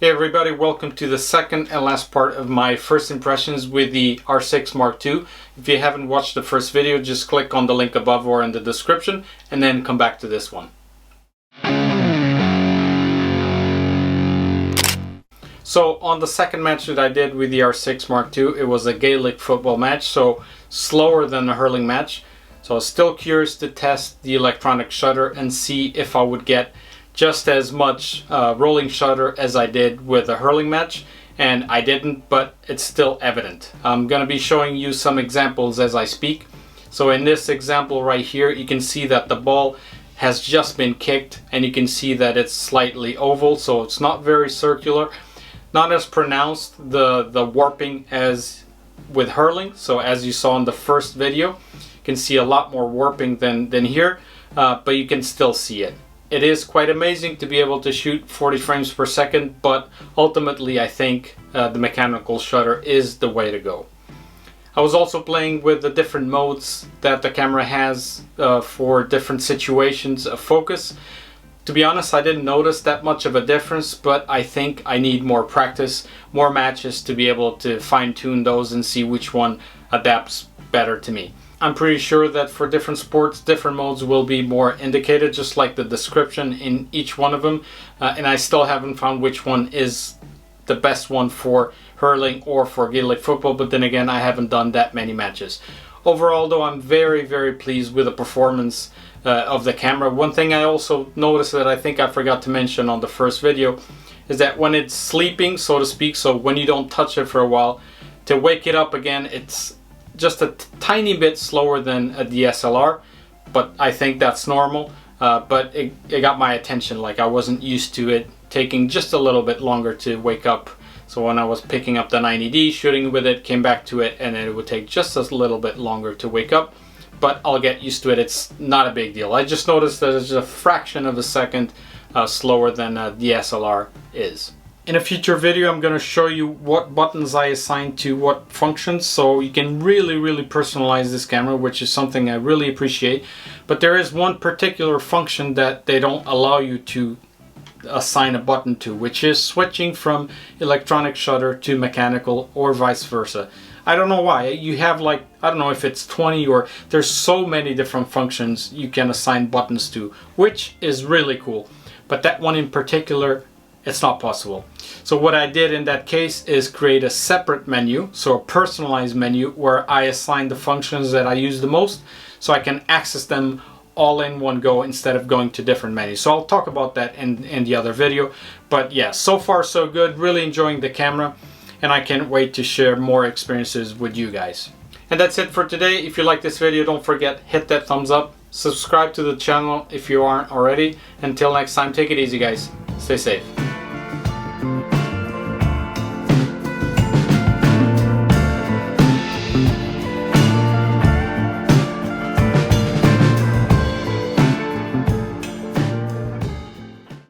Hey everybody, welcome to the second and last part of my first impressions with the R6 Mark II. If you haven't watched the first video, just click on the link above or in the description and then come back to this one. So on the second match that I did with the R6 Mark II, it was a Gaelic football match, so slower than a hurling match. So I was still curious to test the electronic shutter and see if I would get just as much rolling shutter as I did with a hurling match, and I didn't, but it's still evident. I'm going to be showing you some examples as I speak. So in this example right here, you can see that the ball has just been kicked and you can see that it's slightly oval, so it's not very circular, not as pronounced the warping as with hurling. So as you saw in the first video, you can see a lot more warping than here, but you can still see it. It is quite amazing to be able to shoot 40 frames per second, but ultimately I think the mechanical shutter is the way to go. I was also playing with the different modes that the camera has for different situations of focus. To be honest, I didn't notice that much of a difference, but I think I need more practice, more matches to be able to fine-tune those and see which one adapts better to me. I'm pretty sure that for different sports, different modes will be more indicated, just like the description in each one of them. And I still haven't found which one is the best one for hurling or for Gaelic football, but then again, I haven't done that many matches. Overall though, I'm very, very pleased with the performance of the camera. One thing I also noticed that I think I forgot to mention on the first video is that when it's sleeping, so to speak, so when you don't touch it for a while, to wake it up again, it's just a tiny bit slower than a DSLR, but I think that's normal. But it got my attention, like I wasn't used to it taking just a little bit longer to wake up. So when I was picking up the 90D, shooting with it, came back to it, and it would take just a little bit longer to wake up. But I'll get used to it, it's not a big deal. I just noticed that it's a fraction of a second slower than a DSLR is. In a future video, I'm going to show you what buttons I assign to what functions, so you can really personalize this camera, which is something I really appreciate. But there is one particular function that they don't allow you to assign a button to, which is switching from electronic shutter to mechanical or vice versa. I don't know why. You have like, I don't know if it's 20 or there's so many different functions you can assign buttons to, which is really cool. But that one in particular, it's not possible. So what I did in that case is create a separate menu, so a personalized menu where I assign the functions that I use the most, so I can access them all in one go instead of going to different menus. So I'll talk about that in the other video. But yeah, so far so good, really enjoying the camera, and I can't wait to share more experiences with you guys. And that's it for today. If you like this video, don't forget, hit that thumbs up, subscribe to the channel if you aren't already. Until next time, take it easy guys, stay safe.